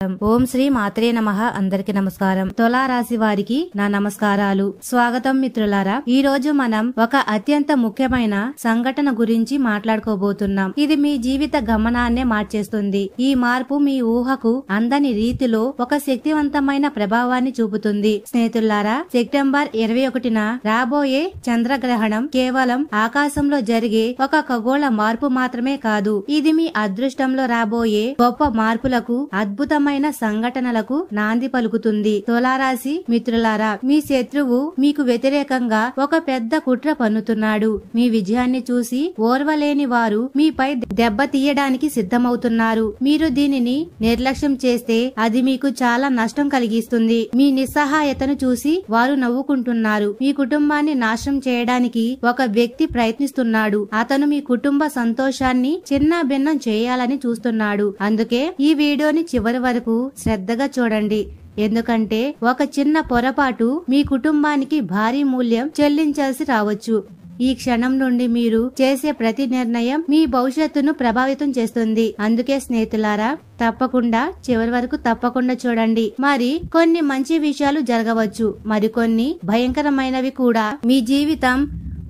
ఓం శ్రీ మాత్రే నమః. అందరికి నమస్కారం. తులా రాశి వారికి నా నమస్కారాలు. స్వాగతం మిత్రులారా. ఈ రోజు మనం ఒక అత్యంత ముఖ్యమైన సంఘటన గురించి మాట్లాడుకోబోతున్నాం. ఇది మీ జీవిత గమనాన్నే మార్చేస్తుంది. ఈ మార్పు మీ ఊహకు అందని రీతిలో ఒక శక్తివంతమైన ప్రభావాన్ని చూపుతుంది. స్నేహితులారా, సెప్టెంబర్ 21న రాబోయే చంద్రగ్రహణం కేవలం ఆకాశంలో జరిగే ఒక ఖగోళ మార్పు మాత్రమే కాదు. ఇది మీ అదృష్టంలో రాబోయే గొప్ప మార్పులకు, అద్భుతమైన సంఘటనలకు నాంది పలుకుతుంది. తులారాశి మిత్రులారా, మీ శత్రువు మీకు వ్యతిరేకంగా ఒక పెద్ద కుట్ర పన్నుతున్నాడు. మీ విజయాన్ని చూసి ఓర్వలేని వారు మీపై దెబ్బ తీయడానికి సిద్ధమవుతున్నారు. మీరు దీనిని నిర్లక్ష్యం చేస్తే అది మీకు చాలా నష్టం కలిగిస్తుంది. మీ నిస్సహాయతను చూసి వారు నవ్వుకుంటున్నారు. మీ కుటుంబాన్ని నాశనం చేయడానికి ఒక వ్యక్తి ప్రయత్నిస్తున్నాడు. అతను మీ కుటుంబ సంతోషాన్ని చిన్నాభిన్నం చేయాలని చూస్తున్నాడు. అందుకే ఈ వీడియోని చివరి వరకు శ్రద్ధగా చూడండి. ఎందుకంటే ఒక చిన్న పొరపాటు మీ కుటుంబానికి భారీ మూల్యం చెల్లించాల్సి రావచ్చు. ఈ క్షణం నుండి మీరు చేసే ప్రతి నిర్ణయం మీ భవిష్యత్తును ప్రభావితం చేస్తుంది. అందుకే స్నేహితులారా, తప్పకుండా చివరి వరకు తప్పకుండా చూడండి. మరి కొన్ని మంచి విషయాలు జరగవచ్చు, మరికొన్ని భయంకరమైనవి కూడా. మీ జీవితం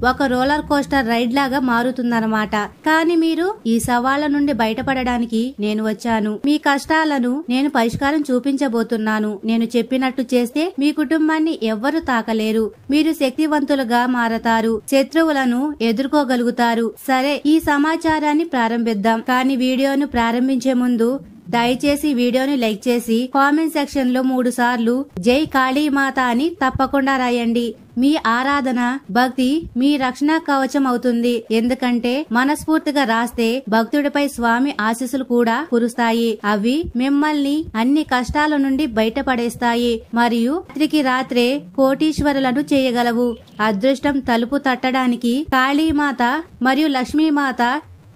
ఒక రోలర్ కోస్టర్ రైడ్ లాగా మారుతుందన్నమాట. కానీ మీరు ఈ సవాళ్ల నుండి బయటపడడానికి నేను వచ్చాను. మీ కష్టాలను నేను పరిష్కారం చూపించబోతున్నాను. నేను చెప్పినట్టు చేస్తే మీ కుటుంబాన్ని ఎవ్వరూ తాకలేరు. మీరు శక్తివంతులుగా మారతారు. శత్రువులను ఎదుర్కోగలుగుతారు. సరే, ఈ సమాచారాన్ని ప్రారంభిద్దాం. కానీ వీడియోను ప్రారంభించే ముందు దయచేసి వీడియోని లైక్ చేసి కామెంట్ సెక్షన్ లో 3 సార్లు జై కాళీమాత అని తప్పకుండా రాయండి. మీ ఆరాధన, భక్తి మీ రక్షణ కవచం అవుతుంది. ఎందుకంటే మనస్ఫూర్తిగా రాస్తే భక్తుడిపై స్వామి ఆశీస్సులు కూడా కురుస్తాయి. అవి మిమ్మల్ని అన్ని కష్టాల నుండి బయటపడేస్తాయి మరియు రాత్రికి రాత్రే కోటీశ్వరులను చేయగలవు. అదృష్టం తలుపు తట్టడానికి కాళీమాత మరియు లక్ష్మీమాత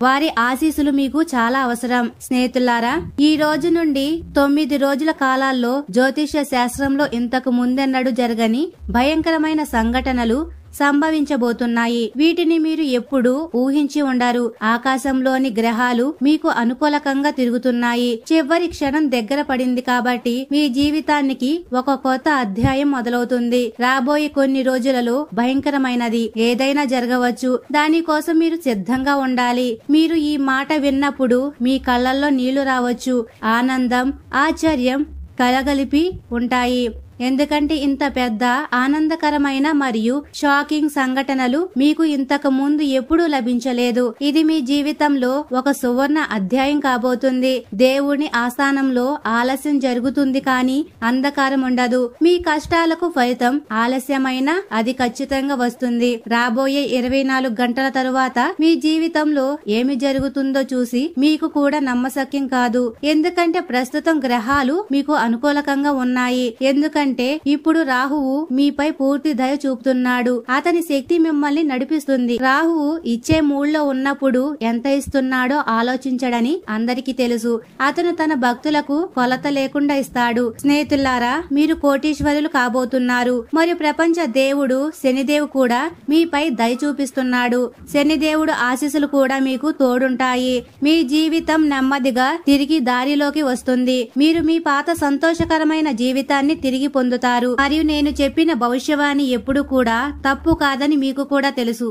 వారి ఆశీస్సులు మీకు చాలా అవసరం. స్నేహితులారా, ఈ రోజు నుండి 9 రోజుల కాలాల్లో జ్యోతిష్య శాస్త్రంలో ఇంతకు ముందెన్నడూ జరగని భయంకరమైన సంఘటనలు సంభవించబోతున్నాయి. వీటిని మీరు ఎప్పుడూ ఊహించి ఉండరు. ఆకాశంలోని గ్రహాలు మీకు అనుకూలకంగా తిరుగుతున్నాయి. చివరి క్షణం దగ్గర పడింది కాబట్టి మీ జీవితానికి ఒక కొత్త అధ్యాయం మొదలవుతుంది. రాబోయే కొన్ని రోజులలో భయంకరమైనది ఏదైనా జరగవచ్చు. దానికోసం మీరు సిద్ధంగా ఉండాలి. మీరు ఈ మాట విన్నప్పుడు మీ కళ్ళల్లో నీళ్లు రావచ్చు. ఆనందం, ఆశ్చర్యం కలగలిపి ఉంటాయి. ఎందుకంటే ఇంత పెద్ద ఆనందకరమైన మరియు షాకింగ్ సంఘటనలు మీకు ఇంతకు ముందు ఎప్పుడూ లభించలేదు. ఇది మీ జీవితంలో ఒక సువర్ణ అధ్యాయం కాబోతుంది. దేవుని ఆస్థానంలో ఆలస్యం జరుగుతుంది, కానీ అంధకారం ఉండదు. మీ కష్టాలకు ఫలితం ఆలస్యమైన అది ఖచ్చితంగా వస్తుంది. రాబోయే 24 గంటల తరువాత మీ జీవితంలో ఏమి జరుగుతుందో చూసి మీకు కూడా నమ్మశక్యం కాదు. ఎందుకంటే ప్రస్తుతం గ్రహాలు మీకు అనుకూలకంగా ఉన్నాయి. ఎందుకంటే ఇప్పుడు రాహువు మీపై పూర్తి దయ చూపుతున్నాడు. అతని శక్తి మిమ్మల్ని నడిపిస్తుంది. రాహువు ఇచ్చే మూడ్లో ఉన్నప్పుడు ఎంత ఇస్తున్నాడో ఆలోచించడని అందరికీ తెలుసు. అతను తన భక్తులకు కొలత లేకుండా ఇస్తాడు. స్నేహితులారా, మీరు కోటీశ్వరులు కాబోతున్నారు. మరియు ప్రపంచ దేవుడు శనిదేవు కూడా మీపై దయ చూపిస్తున్నాడు. శనిదేవుడు ఆశీస్సులు కూడా మీకు తోడుంటాయి. మీ జీవితం నెమ్మదిగా తిరిగి దారిలోకి వస్తుంది. మీరు మీ పాత సంతోషకరమైన జీవితాన్ని తిరిగి పొందుతారు. మరియు నేను చెప్పిన భవిష్యవాణి ఎప్పుడు కూడా తప్పు కాదని మీకు కూడా తెలుసు.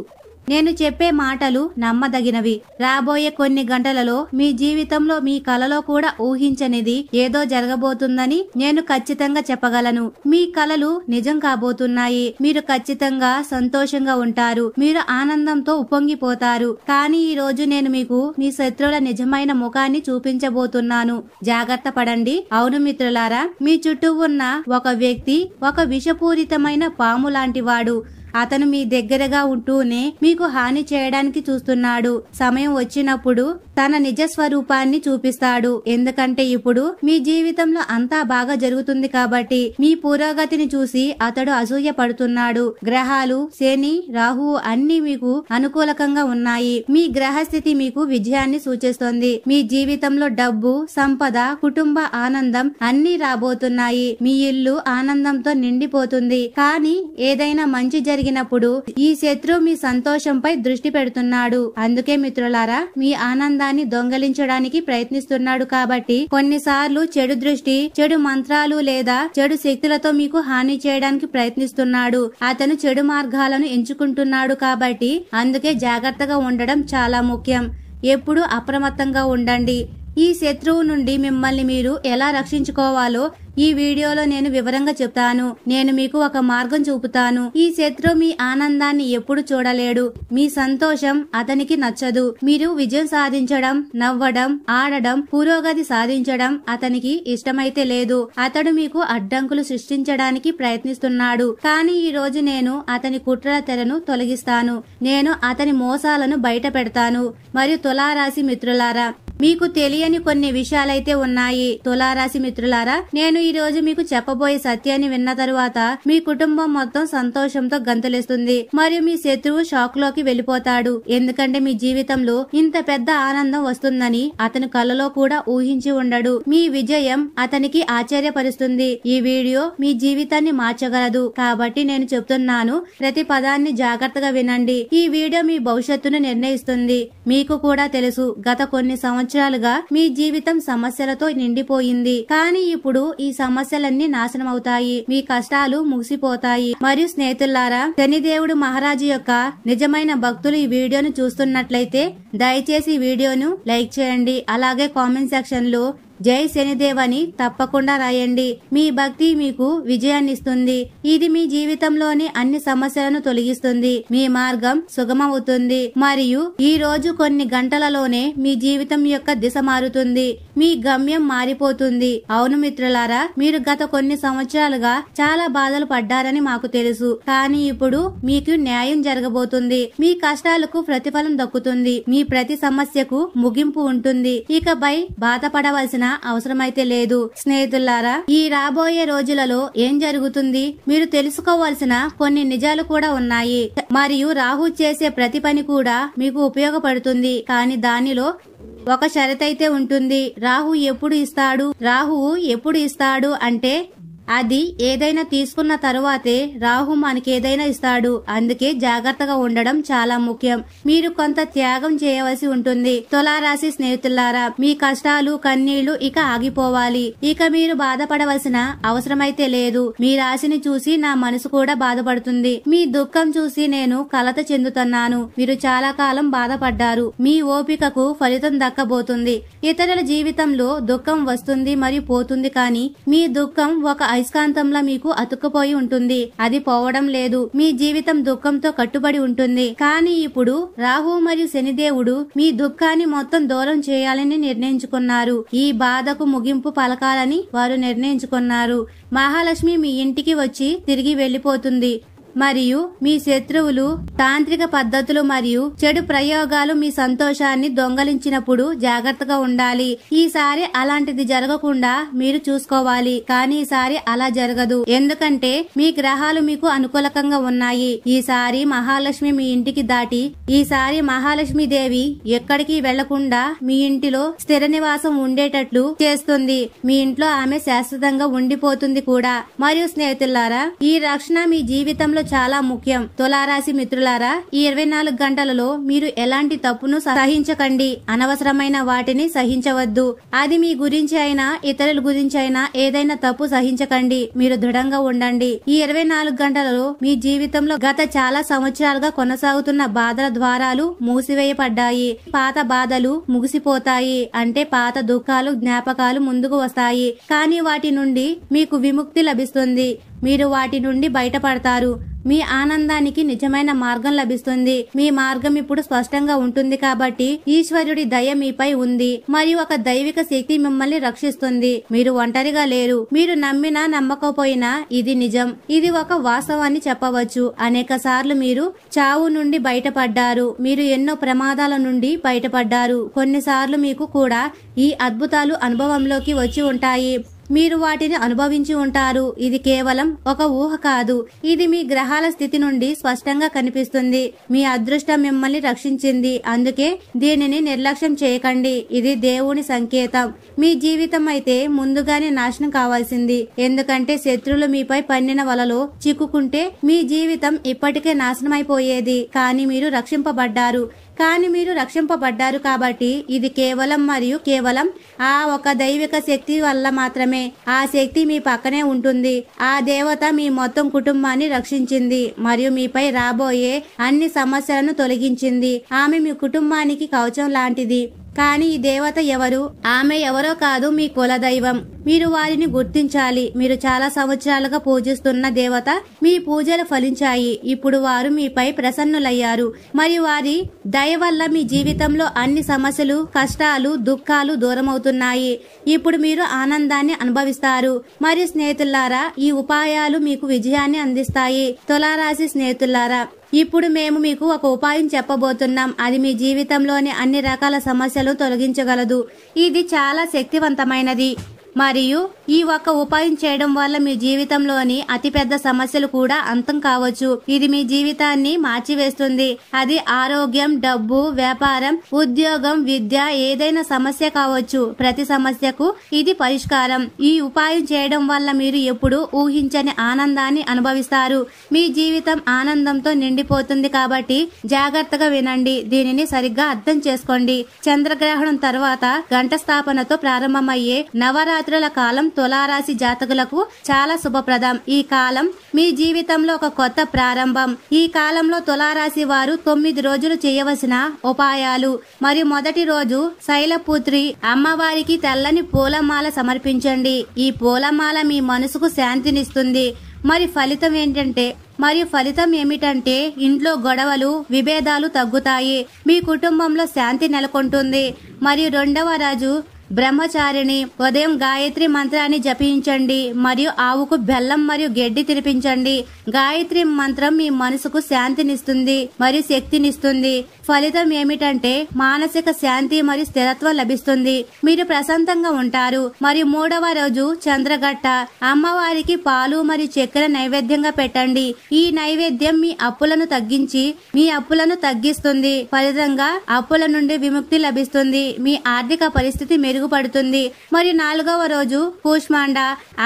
నేను చెప్పే మాటలు నమ్మదగినవి. రాబోయే కొన్ని గంటలలో మీ జీవితంలో మీ కలలో కూడా ఊహించనిది ఏదో జరగబోతుందని నేను ఖచ్చితంగా చెప్పగలను. మీ కలలు నిజం కాబోతున్నాయి. మీరు ఖచ్చితంగా సంతోషంగా ఉంటారు. మీరు ఆనందంతో ఉప్పొంగిపోతారు. కానీ ఈ రోజు నేను మీకు మీ శత్రువుల నిజమైన ముఖాన్ని చూపించబోతున్నాను. జాగ్రత్త పడండి. అవును మిత్రులారా, మీ చుట్టూ ఉన్న ఒక వ్యక్తి ఒక విషపూరితమైన పాము లాంటి వాడు. అతను మీ దగ్గరగా ఉంటూనే మీకు హాని చేయడానికి చూస్తున్నాడు. సమయం వచ్చినప్పుడు తన నిజ స్వరూపాన్ని చూపిస్తాడు. ఎందుకంటే ఇప్పుడు మీ జీవితంలో అంతా బాగా జరుగుతుంది కాబట్టి మీ పురోగతిని చూసి అతడు అసూయ పడుతున్నాడు. గ్రహాలు శని, రాహువు అన్ని మీకు అనుకూలకంగా ఉన్నాయి. మీ గ్రహస్థితి మీకు విజయాన్ని సూచిస్తుంది. మీ జీవితంలో డబ్బు, సంపద, కుటుంబ ఆనందం అన్ని రాబోతున్నాయి. మీ ఇల్లు ఆనందంతో నిండిపోతుంది. కానీ ఏదైనా మంచి జరిగే జరిగినప్పుడు ఈ శత్రువు మీ సంతోషంపై దృష్టి పెడుతున్నాడు. అందుకే మిత్రులారా, మీ ఆనందాన్ని దొంగలించడానికి ప్రయత్నిస్తున్నాడు. కాబట్టి కొన్నిసార్లు చెడు దృష్టి, చెడు మంత్రాలు లేదా చెడు శక్తులతో మీకు హాని చేయడానికి ప్రయత్నిస్తున్నాడు. అతను చెడు మార్గాలను ఎంచుకుంటున్నాడు. కాబట్టి అందుకే జాగ్రత్తగా ఉండడం చాలా ముఖ్యం. ఎప్పుడు అప్రమత్తంగా ఉండండి. ఈ శత్రువు నుండి మిమ్మల్ని మీరు ఎలా రక్షించుకోవాలో ఈ వీడియోలో నేను వివరంగా చెప్తాను. నేను మీకు ఒక మార్గం చూపుతాను. ఈ శత్రువు మీ ఆనందాన్ని ఎప్పుడు చూడలేడు. మీ సంతోషం అతనికి నచ్చదు. మీరు విజయం సాధించడం, నవ్వడం, ఆడడం, పురోగతి సాధించడం అతనికి ఇష్టమైతే లేదు. అతడు మీకు అడ్డంకులు సృష్టించడానికి ప్రయత్నిస్తున్నాడు. కానీ ఈ రోజు నేను అతని కుట్రల తెరను తొలగిస్తాను. నేను అతని మోసాలను బయట పెడతాను. మరియు తులారాశి మిత్రులారా, మీకు తెలియని కొన్ని విషయాలైతే ఉన్నాయి. తులారాశి మిత్రులారా, నేను ఈ రోజు మీకు చెప్పబోయే సత్యాన్ని విన్న తరువాత మీ కుటుంబం మొత్తం సంతోషంతో గంతులేస్తుంది. మరియు మీ శత్రువు షాక్ లోకి వెళ్లిపోతాడు. ఎందుకంటే మీ జీవితంలో ఇంత పెద్ద ఆనందం వస్తుందని అతను కలలో కూడా ఊహించి ఉండడు. మీ విజయం అతనికి ఆశ్చర్యపరుస్తుంది. ఈ వీడియో మీ జీవితాన్ని మార్చగలదు. కాబట్టి నేను చెప్తున్నాను, ప్రతి పదాన్ని జాగ్రత్తగా వినండి. ఈ వీడియో మీ భవిష్యత్తును నిర్ణయిస్తుంది. మీకు కూడా తెలుసు, గత కొన్ని సంవత్సరాలుగా మీ జీవితం సమస్యలతో నిండిపోయింది. కానీ ఇప్పుడు ఈ సమస్యలన్నీ నాశనం అవుతాయి. మీ కష్టాలు ముగిసిపోతాయి. మరియు స్నేహితులారా, శనిదేవుడు మహారాజు యొక్క నిజమైన భక్తులు ఈ వీడియోను చూస్తున్నట్లయితే దయచేసి ఈ వీడియోను లైక్ చేయండి. అలాగే కామెంట్ సెక్షన్ లో జై శనిదేవ్ అని తప్పకుండా రాయండి. మీ భక్తి మీకు విజయాన్ని ఇస్తుంది. ఇది మీ జీవితంలోని అన్ని సమస్యలను తొలగిస్తుంది. మీ మార్గం సుగమవుతుంది. మరియు ఈ రోజు కొన్ని గంటలలోనే మీ జీవితం యొక్క దిశ మారుతుంది. మీ గమ్యం మారిపోతుంది. అవును మిత్రులారా, మీరు గత కొన్ని సంవత్సరాలుగా చాలా బాధలు పడ్డారని మాకు తెలుసు. కానీ ఇప్పుడు మీకు న్యాయం జరగబోతుంది. మీ కష్టాలకు ప్రతిఫలం దక్కుతుంది. మీ ప్రతి సమస్యకు ముగింపు ఉంటుంది. ఇకపై బాధపడవలసిన అవసరమైతే లేదు. స్నేహితులారా, ఈ రాబోయే రోజులలో ఏం జరుగుతుంది, మీరు తెలుసుకోవాల్సిన కొన్ని నిజాలు కూడా ఉన్నాయి. మరియు రాహు చేసే ప్రతి పని కూడా మీకు ఉపయోగపడుతుంది. కానీ దానిలో ఒక షరతైతే ఉంటుంది. రాహువు ఎప్పుడు ఇస్తాడు అంటే అది ఏదైనా తీసుకున్న తరువాతే రాహు మనకేదైనా ఇస్తాడు. అందుకే జాగ్రత్తగా ఉండడం చాలా ముఖ్యం. మీరు కొంత త్యాగం చేయవలసి ఉంటుంది. తులారాశి స్నేహితులారా, మీ కష్టాలు, కన్నీళ్లు ఇక ఆగిపోవాలి. ఇక మీరు బాధపడవలసిన అవసరమైతే లేదు. మీ రాశిని చూసి నా మనసు కూడా బాధపడుతుంది. మీ దుఃఖం చూసి నేను కలత చెందుతున్నాను. మీరు చాలా కాలం బాధపడ్డారు. మీ ఓపికకు ఫలితం దక్కబోతుంది. ఇతరుల జీవితంలో దుఃఖం వస్తుంది మరియు పోతుంది. కానీ మీ దుఃఖం ఒక అయస్కాంతంలా మీకు అతుక్కుపోయి ఉంటుంది. అది పోవడం లేదు. మీ జీవితం దుఃఖంతో కట్టుబడి ఉంటుంది. కానీ ఇప్పుడు రాహు మరియు శనిదేవుడు మీ దుఃఖాన్ని మొత్తం దూరం చేయాలని నిర్ణయించుకున్నారు. ఈ బాధకు ముగింపు పలకాలని వారు నిర్ణయించుకున్నారు. మహాలక్ష్మి మీ ఇంటికి వచ్చి తిరిగి వెళ్లిపోతుంది. మరియు మీ శత్రువులు తాంత్రిక పద్ధతులు మరియు చెడు ప్రయోగాలు మీ సంతోషాన్ని దొంగలించినప్పుడు జాగ్రత్తగా ఉండాలి. ఈసారి అలాంటిది జరగకుండా మీరు చూసుకోవాలి. కానీ ఈసారి అలా జరగదు. ఎందుకంటే మీ గ్రహాలు మీకు అనుకూలకంగా ఉన్నాయి. ఈసారి మహాలక్ష్మి మీ ఇంటికి దాటి ఈసారి మహాలక్ష్మీదేవి ఎక్కడికి వెళ్లకుండా మీ ఇంటిలో స్థిర నివాసం ఉండేటట్లు చేస్తుంది. మీ ఇంట్లో ఆమె శాశ్వతంగా ఉండిపోతుంది కూడా. మరియు స్నేహితులారా, ఈ రక్షణ మీ జీవితంలో చాలా ముఖ్యం. తులారాశి మిత్రులారా, ఈ 24 గంటలలో మీరు ఎలాంటి తప్పును సహించకండి. అనవసరమైన వాటిని సహించవద్దు. అది మీ గురించి అయినా ఇతరుల గురించి అయినా ఏదైనా తప్పు సహించకండి. మీరు దృఢంగా ఉండండి. ఈ 24 గంటలలో మీ జీవితంలో గత చాలా సంవత్సరాలుగా కొనసాగుతున్న బాధల ద్వారాలు మూసివేయబడ్డాయి. పాత బాధలు ముగిసిపోతాయి. అంటే పాత దుఃఖాలు, జ్ఞాపకాలు ముందుకు వస్తాయి. కానీ వాటి నుండి మీకు విముక్తి లభిస్తుంది. మీరు వాటి నుండి బయటపడతారు. మీ ఆనందానికి నిజమైన మార్గం లభిస్తుంది. మీ మార్గం ఇప్పుడు స్పష్టంగా ఉంటుంది. కాబట్టి ఈశ్వరుడి దయ మీపై ఉంది మరియు ఒక దైవిక శక్తి మిమ్మల్ని రక్షిస్తుంది. మీరు ఒంటరిగా లేరు. మీరు నమ్మినా నమ్మకపోయినా ఇది నిజం. ఇది ఒక వాస్తవాన్ని చెప్పవచ్చు. అనేక సార్లు మీరు చావు నుండి బయటపడ్డారు. మీరు ఎన్నో ప్రమాదాల నుండి బయటపడ్డారు. కొన్నిసార్లు మీకు కూడా ఈ అద్భుతాలు అనుభవంలోకి వచ్చి ఉంటాయి. మీరు వాటిని అనుభవించి ఉంటారు. ఇది కేవలం ఒక ఊహ కాదు, ఇది మీ గ్రహాల స్థితి నుండి స్పష్టంగా కనిపిస్తుంది. మీ అదృష్టం మిమ్మల్ని రక్షించింది, అందుకే దీనిని నిర్లక్ష్యం చేయకండి. ఇది దేవుని సంకేతం. మీ జీవితం అయితే ముందుగానే నాశనం కావాల్సింది, ఎందుకంటే శత్రువులు మీపై పన్నిన వలలో చిక్కుకుంటే మీ జీవితం ఇప్పటికే నాశనమైపోయేది. కానీ మీరు రక్షింపబడ్డారు కాబట్టి ఇది కేవలం మరియు కేవలం ఆ ఒక దైవిక శక్తి వల్ల మాత్రమే. ఆ శక్తి మీ పక్కనే ఉంటుంది. ఆ దేవత మీ మొత్తం కుటుంబాన్ని రక్షించింది మరియు మీపై రాబోయే అన్ని సమస్యలను తొలగించింది. ఆమె మీ కుటుంబానికి కవచం లాంటిది. కానీ ఈ దేవత ఎవరు? ఆమె ఎవరో కాదు, మీ కులదైవం. మీరు వారిని గుర్తించాలి. మీరు చాలా సంవత్సరాలుగా పూజిస్తున్న దేవత మీ పూజలు ఫలించాయి. ఇప్పుడు వారు మీపై ప్రసన్నులయ్యారు మరియు వారి దయ వల్ల మీ జీవితంలో అన్ని సమస్యలు, కష్టాలు, దుఃఖాలు దూరమవుతున్నాయి. ఇప్పుడు మీరు ఆనందాన్ని అనుభవిస్తారు. మరియు స్నేహితులారా, ఈ ఉపాయాలు మీకు విజయాన్ని అందిస్తాయి. తులారాశి స్నేహితులారా, ఇప్పుడు మేము మీకు ఒక ఉపాయం చెప్పబోతున్నాం. అది మీ జీవితంలోని అన్ని రకాల సమస్యలు తొలగించగలదు. ఇది చాలా శక్తివంతమైనది మరియు ఈ ఒక్క ఉపాయం చేయడం వల్ల మీ జీవితంలోని అతిపెద్ద సమస్యలు కూడా అంతం కావచ్చు. ఇది మీ జీవితాన్ని మార్చివేస్తుంది. అది ఆరోగ్యం, డబ్బు, వ్యాపారం, ఉద్యోగం, విద్య, ఏదైనా సమస్య కావచ్చు. ప్రతి సమస్యకు ఇది పరిష్కారం. ఈ ఉపాయం చేయడం వల్ల మీరు ఎప్పుడు ఊహించని ఆనందాన్ని అనుభవిస్తారు. మీ జీవితం ఆనందంతో నిండిపోతుంది. కాబట్టి జాగ్రత్తగా వినండి, దీనిని సరిగ్గా అర్థం చేసుకోండి. చంద్రగ్రహణం తర్వాత గంట స్థాపనతో ప్రారంభమయ్యే నవరాత్రుల కాలం తులారాశి జాతకులకు చాలా శుభప్రదం. ఈ కాలం మీ జీవితంలో ఒక కొత్త ప్రారంభం. ఈ కాలంలో తులారాశి వారు 9 రోజులు చేయవలసిన ఉపాయాలు. మరియు మొదటి రోజు శైలపుత్రి అమ్మవారికి తెల్లని పూలమాల సమర్పించండి. ఈ పూలమాల మీ మనసుకు శాంతినిస్తుంది. ఫలితం ఏమిటంటే ఇంట్లో గొడవలు, విభేదాలు తగ్గుతాయి. మీ కుటుంబంలో శాంతి నెలకొంటుంది. మరియు రెండవ రోజు బ్రహ్మచారిణి ఉదయం గాయత్రి మంత్రాన్ని జపించండి మరియు ఆవుకు బెల్లం మరియు గడ్డి తినిపించండి. గాయత్రి మంత్రం మీ మనసుకు శాంతినిస్తుంది మరియు శక్తినిస్తుంది. ఫలితం ఏమిటంటే మానసిక శాంతి మరియు స్థిరత్వం లభిస్తుంది. మీరు ప్రశాంతంగా ఉంటారు. మరియు మూడవ రోజు చంద్రగట్ట అమ్మవారికి పాలు మరియు చక్కెర నైవేద్యంగా పెట్టండి. ఈ నైవేద్యం మీ అప్పులను తగ్గిస్తుంది. ఫలితంగా అప్పుల నుండి విముక్తి లభిస్తుంది. మీ ఆర్థిక పరిస్థితి మెరుగుపడుతుంది. మరియు నాలుగవ రోజు కూష్మాండ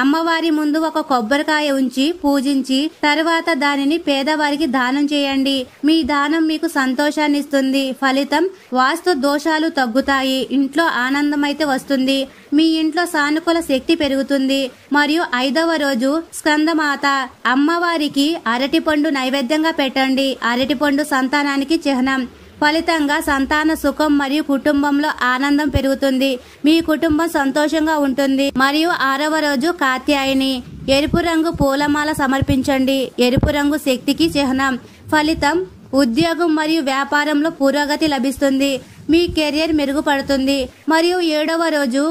అమ్మవారి ముందు ఒక కొబ్బరికాయ ఉంచి పూజించి తర్వాత దానిని పేదవారికి దానం చేయండి. మీ దానం మీకు సంతోషాన్ని ఇస్తుంది. ఫలితం వాస్తు దోషాలు తగ్గుతాయి. ఇంట్లో ఆనందమైతే వస్తుంది. మీ ఇంట్లో సానుకూల శక్తి పెరుగుతుంది. మరియు ఐదవ రోజు స్కందమాత అమ్మవారికి అరటిపండు నైవేద్యంగా పెట్టండి. అరటిపండు సంతానానికి చిహ్నం. ఫలితంగా సంతాన సుఖం మరియు కుటుంబంలో ఆనందం పెరుగుతుంది. మీ కుటుంబం సంతోషంగా ఉంటుంది. మరియు ఆరవ రోజు కాత్యాయని ఎరుపు రంగు పూలమాల సమర్పించండి. ఎరుపు రంగు శక్తికి చిహ్నం. ఫలితం ఉద్యోగం మరియు వ్యాపారంలో పురోగతి లభిస్తుంది. మీ కెరియర్ మెరుగుపడుతుంది. మరియు ఏడవ రోజు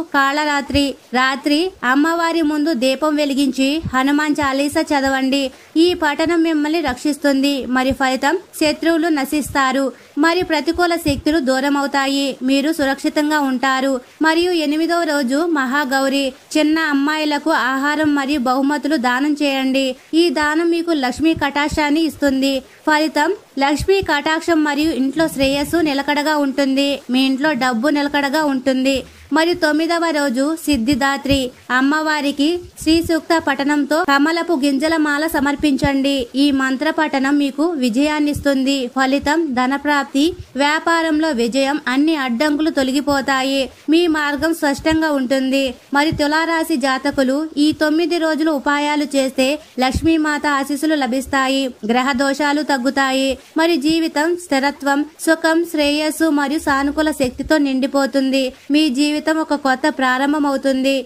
రాత్రి అమ్మవారి ముందు దీపం వెలిగించి హనుమాన్ చాలీసా చదవండి. ఈ పఠనం మిమ్మల్ని రక్షిస్తుంది. మరి ఫలితం శత్రువులు నశిస్తారు మరియు ప్రతికూల శక్తులు దూరం అవుతాయి. మీరు సురక్షితంగా ఉంటారు. మరియు ఎనిమిదవ రోజు మహాగౌరి చిన్న అమ్మాయిలకు ఆహారం మరియు బహుమతులు దానం చేయండి. ఈ దానం మీకు లక్ష్మీ కటాక్షాన్ని ఇస్తుంది. ఫలితం లక్ష్మీ కటాక్షం మరియు ఇంట్లో శ్రేయస్సు నిలకడగా ఉంటుంది. మీ ఇంట్లో డబ్బు నిలకడగా ఉంటుంది. మరియు తొమ్మిదవ రోజు సిద్ధిదాత్రి అమ్మవారికి శ్రీ సూక్త పఠనంతో కమలపు గింజల మాల సమర్పించండి. ఈ మంత్ర పఠనం మీకు విజయాన్నిస్తుంది. ఫలితం ధనప్రాప్తి, వ్యాపారంలో విజయం, అన్ని అడ్డంకులు తొలగిపోతాయి. మీ మార్గం స్పష్టంగా ఉంటుంది. మరి తులారాశి జాతకులు ఈ 9 రోజులు ఉపాయాలు చేస్తే లక్ష్మీమాత ఆశీస్సులు లభిస్తాయి. గ్రహ దోషాలు తగ్గుతాయి. మరి జీవితం స్థిరత్వం, సుఖం, శ్రేయస్సు మరియు సానుకూల శక్తితో నిండిపోతుంది. మీ జీవితం ఒక కొత్త ప్రారంభం అవుతుంది.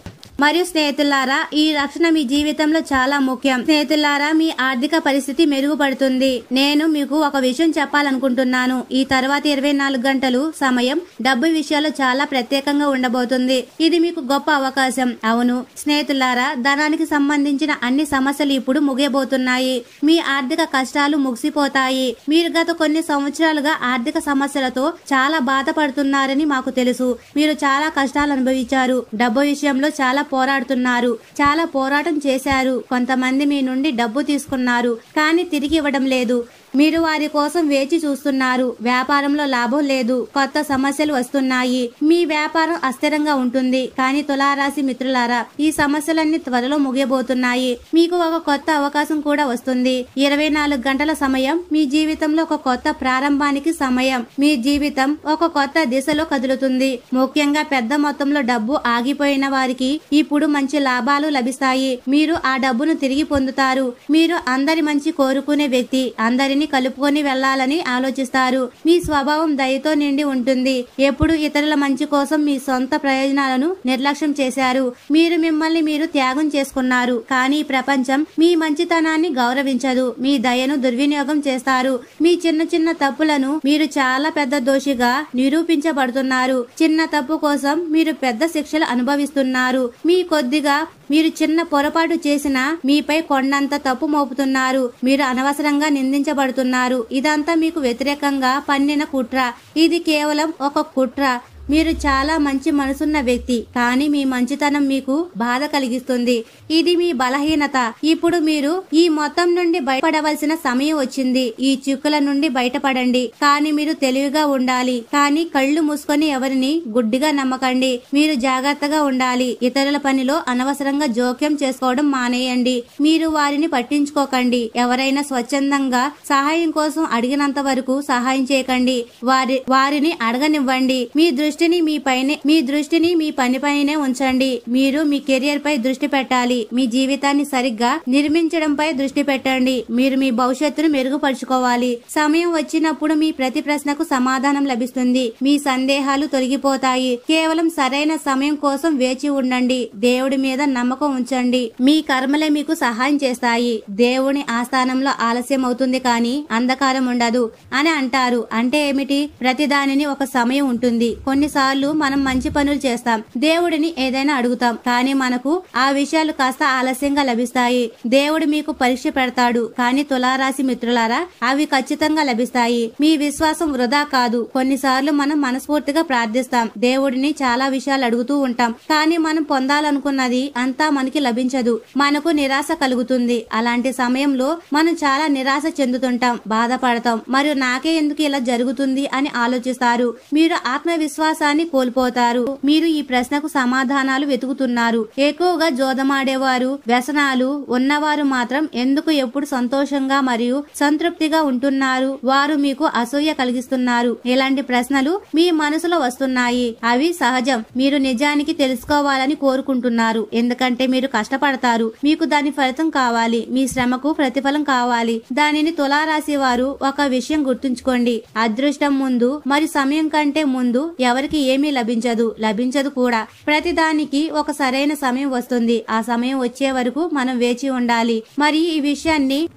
మరియు స్నేహితులారా, ఈ రక్షణ మీ జీవితంలో చాలా ముఖ్యం. స్నేహితులారా, మీ ఆర్థిక పరిస్థితి మెరుగుపడుతుంది. నేను మీకు ఒక విషయం చెప్పాలనుకుంటున్నాను. ఈ తర్వాత 24 గంటలు సమయం డబ్బు విషయాల్లో చాలా ప్రత్యేకంగా ఉండబోతుంది. ఇది మీకు గొప్ప అవకాశం. అవును స్నేహితులారా, ధనానికి సంబంధించిన అన్ని సమస్యలు ఇప్పుడు ముగియబోతున్నాయి. మీ ఆర్థిక కష్టాలు ముగిసిపోతాయి. మీరు గత కొన్ని సంవత్సరాలుగా ఆర్థిక సమస్యలతో చాలా బాధపడుతున్నారని మాకు తెలుసు. మీరు చాలా కష్టాలు అనుభవించారు. డబ్బు విషయంలో చాలా పోరాడుతున్నారు, చాలా పోరాటం చేశారు. కొంతమంది మీ నుండి డబ్బు తీసుకున్నారు, కానీ తిరిగి ఇవ్వడం లేదు. మీరు వారి కోసం వేచి చూస్తున్నారు. వ్యాపారంలో లాభం లేదు, కొత్త సమస్యలు వస్తున్నాయి. మీ వ్యాపారం అస్థిరంగా ఉంటుంది. కానీ తులారాశి మిత్రులారా, ఈ సమస్యలన్నీ త్వరలో ముగియబోతున్నాయి. మీకు ఒక కొత్త అవకాశం కూడా వస్తుంది. 24 గంటల సమయం మీ జీవితంలో ఒక కొత్త ప్రారంభానికి సమయం. మీ జీవితం ఒక కొత్త దిశలో కదులుతుంది. ముఖ్యంగా పెద్ద మొత్తంలో డబ్బు ఆగిపోయిన వారికి ఇప్పుడు మంచి లాభాలు లభిస్తాయి. మీరు ఆ డబ్బును తిరిగి పొందుతారు. మీరు అందరి మంచి కోరుకునే వ్యక్తి. అందరినీ కలుపుకొని వెళ్లాలని ఆలోచిస్తారు. మీ స్వభావం దయతో నిండి ఉంటుంది. ఎప్పుడు ఇతరుల మంచి కోసం మీ సొంత ప్రయోజనాలను నిర్లక్ష్యం చేశారు. మీరు మిమ్మల్ని మీరు త్యాగం చేసుకున్నారు. కానీ ప్రపంచం మీ మంచితనాన్ని గౌరవించదు. మీ దయను దుర్వినియోగం చేస్తారు. మీ చిన్న చిన్న తప్పులను మీరు చాలా పెద్ద దోషిగా నిరూపించబడుతున్నారు. చిన్న తప్పు కోసం మీరు పెద్ద శిక్షలు అనుభవిస్తున్నారు. మీరు చిన్న పొరపాటు చేసినా మీపై కొండంత తప్పు మోపుతున్నారు. మీరు అనవసరంగా నిందించబడుతున్నారు. ఇదంతా మీకు వ్యతిరేకంగా పన్నిన కుట్ర. ఇది కేవలం ఒక కుట్ర. మీరు చాలా మంచి మనసున్న వ్యక్తి, కానీ మీ మంచితనం మీకు బాధ కలిగిస్తుంది. ఇది మీ బలహీనత. ఇప్పుడు మీరు ఈ మొత్తం నుండి బయటపడవలసిన సమయం వచ్చింది. ఈ చిక్కుల నుండి బయటపడండి. కానీ మీరు తెలివిగా ఉండాలి. కానీ కళ్ళు మూసుకొని ఎవరిని గుడ్డిగా నమ్మకండి. మీరు జాగ్రత్తగా ఉండాలి. ఇతరుల పనిలో అనవసరంగా జోక్యం చేసుకోవడం మానేయండి. మీరు వారిని పట్టించుకోకండి. ఎవరైనా స్వచ్ఛందంగా సహాయం కోసం అడిగినంత వరకు సహాయం చేయకండి. వారిని అడగనివ్వండి. మీ దృష్టిని మీ పనిపైనే ఉంచండి. మీరు మీ కెరియర్ పై దృష్టి పెట్టాలి. మీ జీవితాన్ని సరిగ్గా నిర్మించడంపై దృష్టి పెట్టండి. మీరు మీ భవిష్యత్తును మెరుగుపరుచుకోవాలి. సమయం వచ్చినప్పుడు మీ ప్రతి ప్రశ్నకు సమాధానం లభిస్తుంది. మీ సందేహాలు తొలగిపోతాయి. కేవలం సరైన సమయం కోసం వేచి ఉండండి. దేవుడి మీద నమ్మకం ఉంచండి. మీ కర్మలే మీకు సహాయం చేస్తాయి. దేవుని ఆస్థానంలో ఆలస్యం అవుతుంది, కానీ అంధకారం ఉండదు అని అంటారు. అంటే ఏమిటి? ప్రతిదానిని ఒక సమయం ఉంటుంది. కొన్నిసార్లు మనం మంచి పనులు చేస్తాం, దేవుడిని ఏదైనా అడుగుతాం, కానీ మనకు ఆ విషయాలు కాస్త ఆలస్యంగా లభిస్తాయి. దేవుడు మీకు పరీక్ష పెడతాడు, కానీ తులారాశి మిత్రులారా, అవి ఖచ్చితంగా లభిస్తాయి. మీ విశ్వాసం వృధా కాదు. కొన్నిసార్లు మనం మనస్ఫూర్తిగా ప్రార్థిస్తాం, దేవుడిని చాలా విషయాలు అడుగుతూ ఉంటాం, కానీ మనం పొందాలనుకున్నది అంతా మనకి లభించదు. మనకు నిరాశ కలుగుతుంది. అలాంటి సమయంలో మనం చాలా నిరాశ చెందుతుంటాం, బాధపడతాం, మరియు నాకే ఎందుకు ఇలా జరుగుతుంది అని ఆలోచిస్తారు. మీరు ఆత్మవిశ్వాసాన్ని కోల్పోతారు. మీరు ఈ ప్రశ్నకు సమాధానాలు వెతుకుతున్నారు. ఎక్కువగా జోదమాడేవారు, వ్యసనాలు ఉన్నవారు మాత్రం ఎందుకు ఎప్పుడు సంతోషంగా మరియు సంతృప్తిగా ఉంటున్నారు? వారు మీకు అసూయ కలిగిస్తున్నారు. ఇలాంటి ప్రశ్నలు మీ మనసులో వస్తున్నాయి. అవి సహజం. మీరు నిజానికి తెలుసుకోవాలని కోరుకుంటున్నారు, ఎందుకంటే మీరు కష్టపడతారు. మీకు దాని ఫలితం కావాలి. మీ శ్రమకు ప్రతిఫలం కావాలి. దానిని తులారాశి వారు ఒక విషయం గుర్తుంచుకోండి. అదృష్టం ముందు మరి సమయం కంటే ముందు ఎవరికి ఏమీ లభించదు కూడా. ప్రతిదానికి ఒక సరైన సమయం వస్తుంది. ఆ సమయం వచ్చే వరకు మనం వేచి ఉండాలి.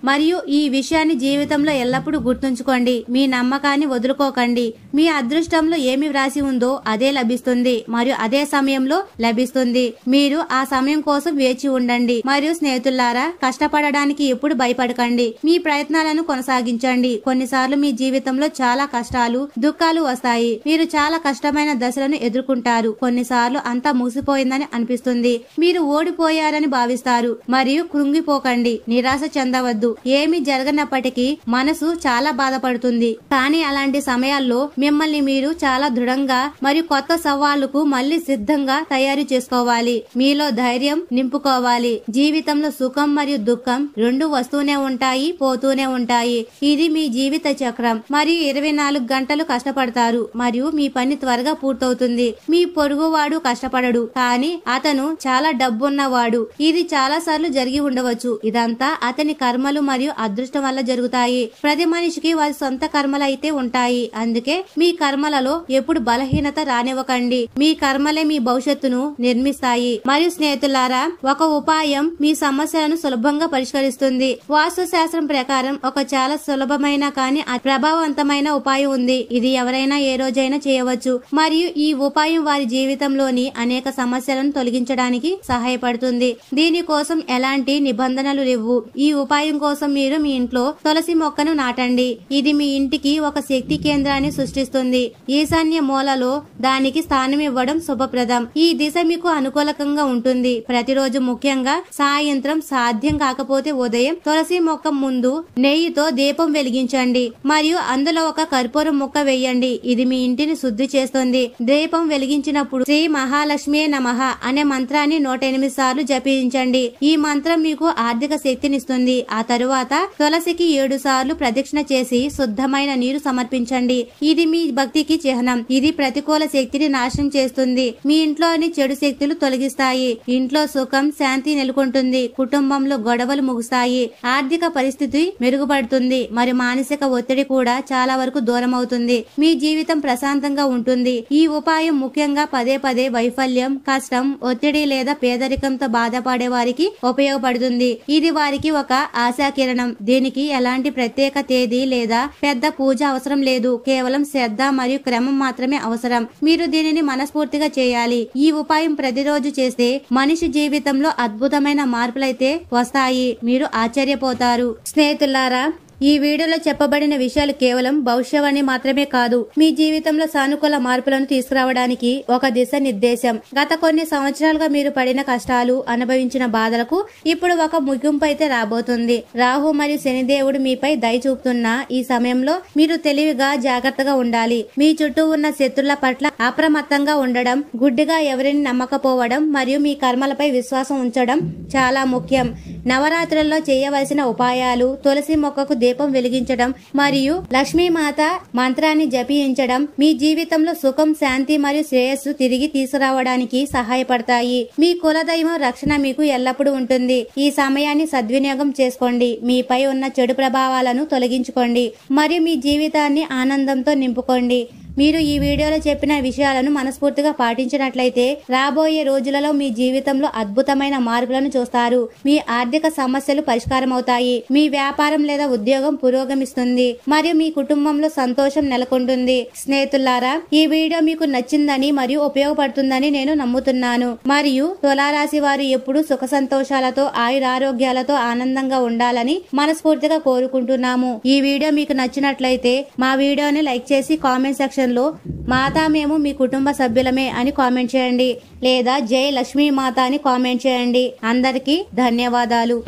మరియు ఈ విషయాన్ని జీవితంలో ఎల్లప్పుడూ గుర్తుంచుకోండి. మీ నమ్మకాన్ని వదులుకోకండి. మీ అదృష్టంలో ఏమి వ్రాసి ఉందో అదే లభిస్తుంది, మరియు అదే సమయంలో లభిస్తుంది. మీరు ఆ సమయం కోసం వేచి ఉండండి. మరియు స్నేహితులారా, కష్టపడడానికి ఎప్పుడు భయపడకండి. మీ ప్రయత్నాలను కొనసాగించండి. కొన్నిసార్లు మీ జీవితంలో చాలా కష్టాలు, దుఃఖాలు వస్తాయి. మీరు చాలా కష్టమైన దశలను ఎదుర్కొంటారు. కొన్నిసార్లు అంతా ముగిసిపోయిందని అనిపిస్తుంది. మీరు ఓడిపోయారని భావిస్తారు. మరియు కృంగిపోకండి, నిరాశ చెందవద్దు. ఏమి జరగనప్పటికీ మనసు చాలా బాధపడుతుంది. కానీ అలాంటి సమయాల్లో మిమ్మల్ని మీరు చాలా దృఢంగా మరియు కొత్త సవాళ్లకు మళ్లీ సిద్ధంగా తయారు చేసుకోవాలి. మీలో ధైర్యం నింపుకోవాలి. జీవితంలో సుఖం మరియు దుఃఖం రెండు వస్తూనే ఉంటాయి, పోతూనే ఉంటాయి. ఇది మీ జీవిత చక్రం. మరియు 24 గంటలు కష్టపడతారు మరియు మీ పని త్వరగా పూర్తవుతుంది. మీ పొరుగువాడు కష్టపడడు, కానీ అతను చాలా డబ్బున్నవాడు. ఇది చాలా సార్లు జరిగి ఉండవచ్చు. ఇదంతా అతని కర్మలు మరియు అదృష్టం వల్ల జరుగుతాయి. ప్రతి మనిషికి వారి సొంత కర్మలు అయితే ఉంటాయి. అందుకే మీ కర్మలలో ఎప్పుడు బలహీనత రానివ్వకండి. మీ కర్మలే మీ భవిష్యత్తును నిర్మిస్తాయి. మరియు స్నేహితులారా, ఒక ఉపాయం మీ సమస్యలను సులభంగా పరిష్కరిస్తుంది. వాస్తు శాస్త్రం ప్రకారం ఒక చాలా సులభమైన కానీ ప్రభావవంతమైన ఉపాయం ఉంది. ఇది ఎవరైనా ఏ రోజైనా చేయవచ్చు. మరియు ఈ ఉపాయం వారి జీవితంలోని అనేక సమస్యలను తొలగించడానికి సహాయపడుతుంది. దీనికోసం ఎలాంటి నిబంధనలు లేవు. ఈ ఉపాయం కోసం మీరు మీ ఇంట్లో తులసి మొక్కను నాటండి. ఇది మీ ఇంటికి ఒక శక్తి కేంద్రాన్ని సృష్టిస్తుంది. ఈశాన్య మూలలో దానికి స్థానం ఇవ్వడం శుభప్రదం. ఈ దిశ మీకు అనుకూలకంగా ఉంటుంది. ప్రతిరోజు ముఖ్యంగా సాయంత్రం సాధ్యం కాకపోతే ఉదయం తులసి మొక్క ముందు నెయ్యితో దీపం వెలిగించండి మరియు అందులో ఒక కర్పూరం ముక్క వేయండి. ఇది మీ ఇంటిని శుద్ధి చేస్తుంది. దీపం వెలిగించినప్పుడు శ్రీ మహాలక్ష్మి నమః అనే మంత్రాన్ని 108 సార్లు జపించండి. ఈ మంత్రం మీకు ఆర్థిక శక్తినిస్తుంది. ఆ తరువాత తులసికి 7 సార్లు ప్రదక్షిణ చేసి శుద్ధమైన నీరు సమర్పించండి. ఇది మీ భక్తికి చిహ్నం. ఇది ప్రతికూల శక్తిని నాశనం చేస్తుంది. మీ ఇంట్లోని చెడు శక్తులు తొలగిస్తాయి. ఇంట్లో సుఖం శాంతి నెలకొంటుంది. కుటుంబంలో గొడవలు ముగుస్తాయి. ఆర్థిక పరిస్థితి మెరుగుపడుతుంది. మరి మానసిక ఒత్తిడి కూడా చాలా వరకు దూరం అవుతుంది. మీ జీవితం ప్రశాంతంగా ఉంటుంది. ఈ ఉపాయం ముఖ్యంగా పదే పదే వైఫల్యం, కష్టం, ఒత్తిడి లేదా పేదరికంతో బాధపడే వారికి ఉపయోగపడుతుంది. ఇది వారికి ఒక ఆశాకిరణం. దీనికి ఎలాంటి ప్రత్యేక తేదీ లేదా పెద్ద పూజ అవసరం లేదు. కేవలం శ్రద్ధ మరియు క్రమం మాత్రమే అవసరం. మీరు దీనిని మనస్ఫూర్తిగా చేయాలి. ఈ ఉపాయం ప్రతిరోజు చేస్తే మనిషి జీవితంలో అద్భుతమైన మార్పులైతే వస్తాయి. మీరు ఆశ్చర్యపోతారు. స్నేహితులారా, ఈ వీడియోలో చెప్పబడిన విషయాలు కేవలం భవిష్యవాణి మాత్రమే కాదు, మీ జీవితంలో సానుకూల మార్పులను తీసుకురావడానికి ఒక దిశ నిర్దేశం. గత కొన్ని సంవత్సరాలుగా మీరు పడిన కష్టాలు, అనుభవించిన బాధలకు ఇప్పుడు ఒక ముగింపు అయితే రాబోతుంది. రాహు మరియు శనిదేవుడు మీపై దయ చూపుతున్న ఈ సమయంలో మీరు తెలివిగా, జాగ్రత్తగా ఉండాలి. మీ చుట్టూ ఉన్న శత్రుల పట్ల అప్రమత్తంగా ఉండడం, గుడ్డిగా ఎవరిని నమ్మకపోవడం మరియు మీ కర్మలపై విశ్వాసం ఉంచడం చాలా ముఖ్యం. నవరాత్రుల్లో చేయవలసిన ఉపాయాలు: తులసి మొక్కకు దీపం వెలిగించడం మరియు లక్ష్మీమాత మంత్రాన్ని జపించడం మీ జీవితంలో సుఖం, శాంతి మరియు శ్రేయస్సు తిరిగి తీసుకురావడానికి సహాయపడతాయి. మీ కులదైవం రక్షణ మీకు ఎల్లప్పుడూ ఉంటుంది. ఈ సమయాన్ని సద్వినియోగం చేసుకోండి. మీపై ఉన్న చెడు ప్రభావాలను తొలగించుకోండి మరియు మీ జీవితాన్ని ఆనందంతో నింపుకోండి. మీరు ఈ వీడియోలో చెప్పిన విషయాలను మనస్ఫూర్తిగా పాటించినట్లయితే రాబోయే రోజులలో మీ జీవితంలో అద్భుతమైన మార్పులను చూస్తారు. మీ ఆర్థిక సమస్యలు పరిష్కారం అవుతాయి. మీ వ్యాపారం లేదా ఉద్యోగం పురోగమిస్తుంది మరియు మీ కుటుంబంలో సంతోషం నెలకొంటుంది. స్నేహితులారా, ఈ వీడియో మీకు నచ్చిందని మరియు ఉపయోగపడుతుందని నేను నమ్ముతున్నాను. మరియు తులారాశి వారు ఎప్పుడు సుఖ సంతోషాలతో, ఆయురారోగ్యాలతో ఆనందంగా ఉండాలని మనస్ఫూర్తిగా కోరుకుంటున్నాము. ఈ వీడియో మీకు నచ్చినట్లయితే మా వీడియోని లైక్ చేసి కామెంట్ సెక్షన్ లో మాతా మేము మీ కుటుంబ సభ్యులమే అని కామెంట్ చేయండి లేదా జై లక్ష్మీ మాత అని కామెంట్ చేయండి. అందరికీ ధన్యవాదాలు.